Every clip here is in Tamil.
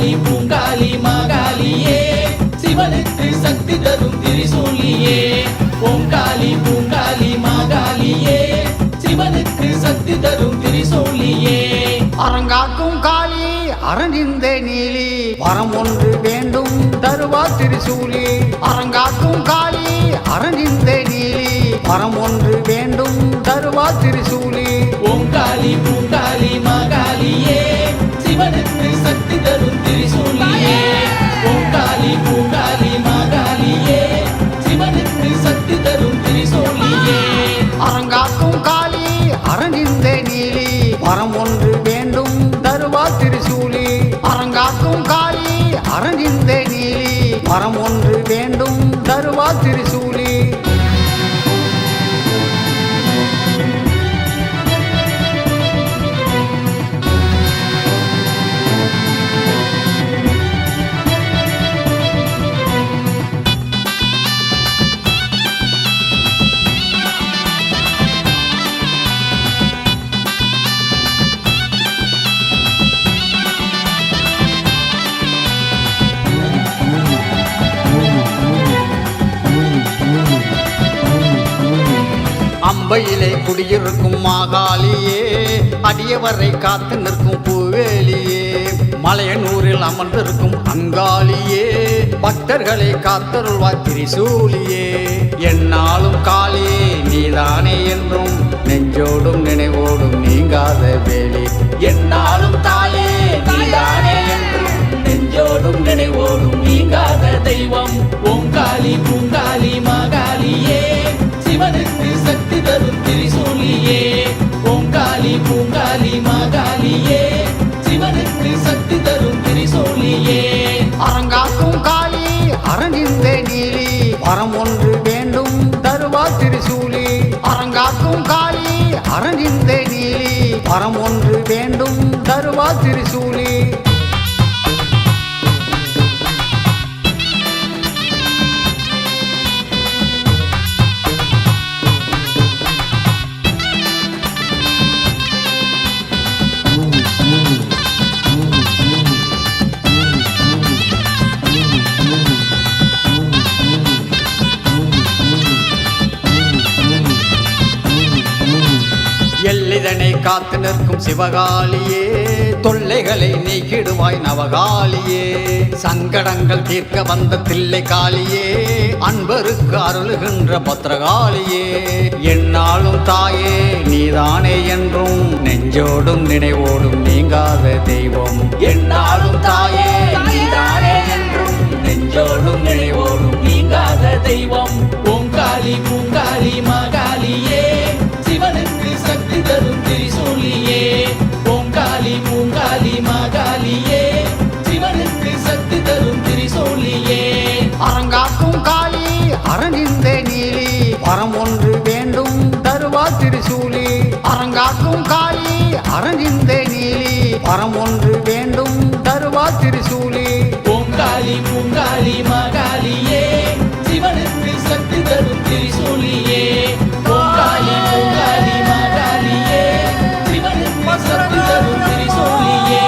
ஓங்காளி பூங்காளி மாகாளியே சிவனுக்கு சக்தி தரும் திரிசூலியே ஓங்காளி பூங்காளி மாகாளியே சிவனுக்கு சக்தி தரும் திரிசூலியே அரங்காக்கும் காளி அரணிந்த நீலி வரம் ஒன்று வேண்டும் தருவா திரிசூலி அரங்காக்கும் காளி அரணிந்த நீலி வரம் ஒன்று வேண்டும் தருவா திரிசூலி ஓங்காளி பூங்காளி மாகாளியே சிவனுக்கு சக்தி தரும் திரிசூலியே ஓங்காளி பூங்காளி மாகாளியே சிவனுக்கு சக்தி தரும் திரிசூலியே அரங்காக்கும் காளி அரணிந்த நீலி வரம் ஒன்று வேண்டும் தருவா திரிசூலி அரங்காக்கும் காளி அரணிந்த நீலி வரம் ஒன்று வேண்டும் தருவா திரிசூலி அம்பையிலே குடியிருக்கும் மாகாளியே அடியவரை காத்து நிற்கும் பூவேலியே மலையனூரில் அமர்ந்திருக்கும் அங்காளியே பக்தர்களை காத்தருள்வாய் திரிசூலியே என்னாலும் காளியே நீதானே என்றும் நெஞ்சோடும் நினைவோடும் நீங்காத வேலி என்னாலும் தாயே நீதானே என்றும் நெஞ்சோடும் நினைவோடும் நீங்காத தெய்வம் ஓங்காளி பூங்காளி மாகாளியே சிவனுக்கு சக்தி தரும் திரிசூலியே ஓங்காளி பூங்காளி மாகாளியே சிவனுக்கு சக்தி தரும் திரிசூலியே அரங்காக்கும் காளி அரணிந்த நீலி வரம் ஒன்று வேண்டும் தருவா திரிசூலி அரங்காக்கும் காளி அரணிந்த நீலி வரம் ஒன்று வேண்டும் தருவா திரிசூலி எல்லிதனை காத்து நிற்கும் சிவகாளியே தொல்லைகளை நீக்கிடுவாய் நவகாளியே சங்கடங்கள் தீர்க்க வந்த தில்லை காளியே அன்பருக்கு அருளுகின்ற பத்ரகாளியே என்னாலும் தாயே நீதானே என்றும் நெஞ்சோடும் நினைவோடும் நீங்காத தெய்வம் என்னாலும் தாயே நீதானே என்றும் நெஞ்சோடும் நினைவோடும் நீங்காத தெய்வம் ஓங்காளி பூங்காளி மாகாளியே சிவனுக்கு சக்தி தரும் திரிசூலியே ஓங்காளி பூங்காளி மாகாளியே சிவனுக்கு சக்தி தரும் திரிசூலியே அரங்காக்கும் காளி அரணிந்த நீலி வரம் ஒன்று வேண்டும் தருவா திரிசூலி அரங்காக்கும் காளி அரணிந்த நீலி வரம் ஒன்று வேண்டும் தருவா திரிசூலி ஓங்காளி பூங்காளி மாகாளியே சிவனுக்கு சக்தி தரும் திரிசூலியே ஓங்காளி பூங்காளி மாகாளியே சிவனுக்கு சக்தி தரும் திரிசூலியே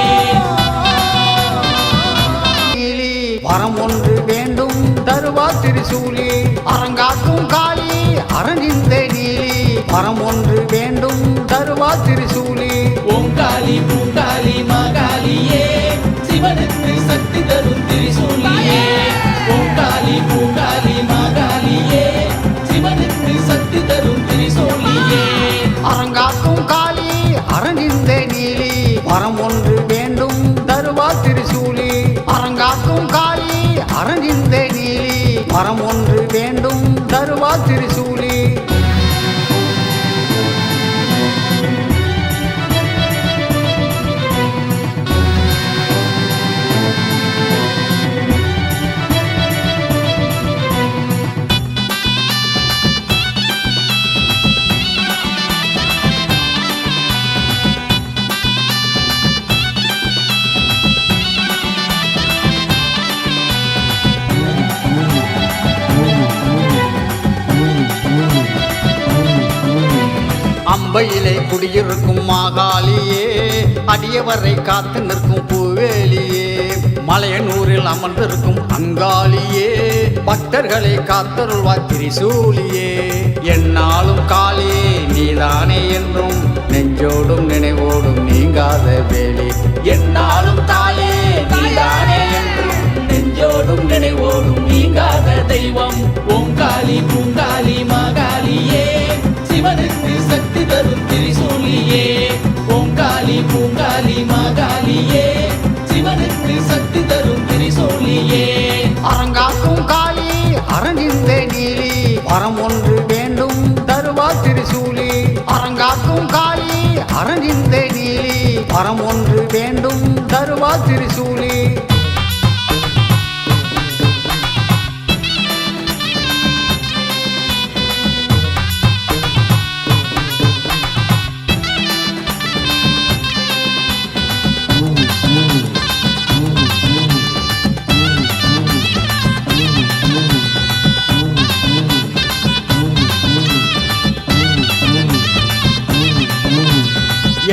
நீலி வரம் ஒன்று வேண்டும் தருவா திரிசூலி அரங்காக்கும் காளி அரணிந்த நீலி வரம் ஒன்று வேண்டும் தருவா திரிசூலி ஓங்காளி பூங்காளி மாகாளியே சிவனுக்கு சக்தி தரும் திரிசூலியே ஓங்காளி பூங்காளி மாகாளியே சிவனுக்கு சக்தி தரும் திரிசூலியே அரங்காக்கும் காளி அரணிந்த நீலி வரம் ஒன்று வேண்டும் தருவா திரிசூலி அரங்காக்கும் காளி அரணிந்த நீலி வரம் ஒன்று வேண்டும் தருவா திரிசூலி அம்பையிலே குடியிருக்கும் மாகாளியே அடியவரை காத்து நிற்கும் பூவேலியே மலையனூரில் அமர்ந்திருக்கும் அங்காளியே பக்தர்களை காத்தருள்வாய் திரிசூலியே என்னாலும் காளியே நீதானே என்றும் நெஞ்சோடும் நினைவோடும் நீங்காத வேலி என்னாலும் தாயே நீதானே என்றும் நெஞ்சோடும் நினைவோடும் நீங்காத தெய்வம் ஓங்காளி பூங்காளி மாகாளியே சிவனுக்கு சக்தி தரும் திரிசூலியே ஓங்காளி பூங்காளி மாகாளியே சிவனுக்கு சக்தி தரும் திரிசூலியே அரங்காக்கும் காளி அரணிந்த நீலி வரம் ஒன்று வேண்டும் தருவா திரிசூலி அரங்காக்கும் காளி அரணிந்த நீலி வரம் ஒன்று வேண்டும் தருவா திரிசூலி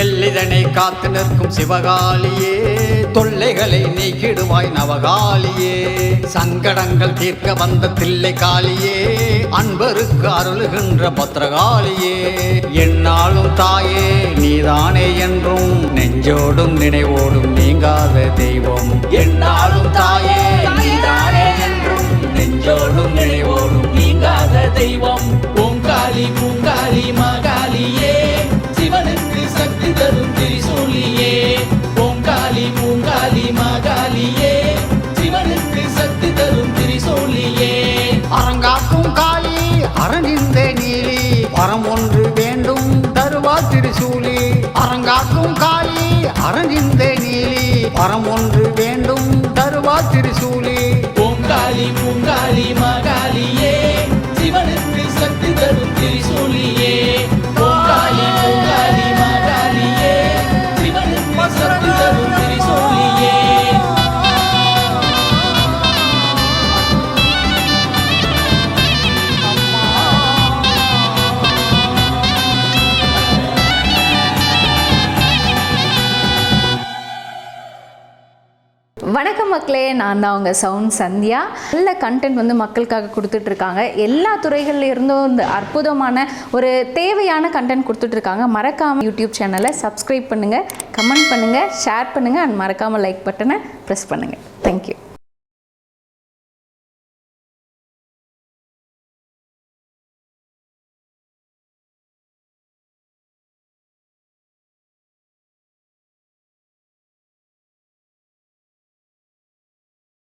எல்லிதனை காத்து நிற்கும் சிவகாளியே தொல்லைகளை நீக்கிடுவாய் நவகாளியே சங்கடங்கள் தீர்க்க வந்த தில்லை காளியே அன்பருக்கு அருளுகின்ற பத்ரகாளியே என்னாலும் தாயே நீதானே என்றும் நெஞ்சோடும் நினைவோடும் நீங்காத தெய்வம் என்னாலும் தாயே நீதானே என்றும் நெஞ்சோடும் நினைவோடும் நீங்காத தெய்வம் ஓங்காளி பூங்காளி மாகாளியே சிவனுக்கு சக்தி தரும் திரிசூலியே ஓங்காளி பூங்காளி மாகாளியே சிவனுக்கு சக்தி தரும் திரிசூலியே அரங்காக்கும் காளி அரணிந்த நீலி வரம் ஒன்று வேண்டும் தருவா திரிசூலி அரங்காக்கும் காளி அரணிந்த நீலி வரம் ஒன்று வேண்டும் தருவா திரிசூலி ஓங்காளி பூங்காளி மாகாளியே சிவனுக்கு சக்தி தரும் திரிசூலியே ஓங்காளி பூங்காளி மாகாளியே சிவனுக்கு சக்தி தரும் திரிசூலியே வணக்கம் மக்களே, நான் தான் உங்கள் சவுண்ட் சந்தியா. நல்ல கண்டென்ட் வந்து மக்களுக்காக கொடுத்துட்ருக்காங்க. எல்லா துறைகள்ல இருந்தும் இந்த அற்புதமான ஒரு தேவையான கண்டென்ட் கொடுத்துட்ருக்காங்க. மறக்காமல் யூடியூப் சேனலை சப்ஸ்கிரைப் பண்ணுங்கள், கமெண்ட் பண்ணுங்கள், ஷேர் பண்ணுங்கள் அண்ட் மறக்காமல் லைக் பட்டனை ப்ரெஸ் பண்ணுங்கள். தேங்க்யூ.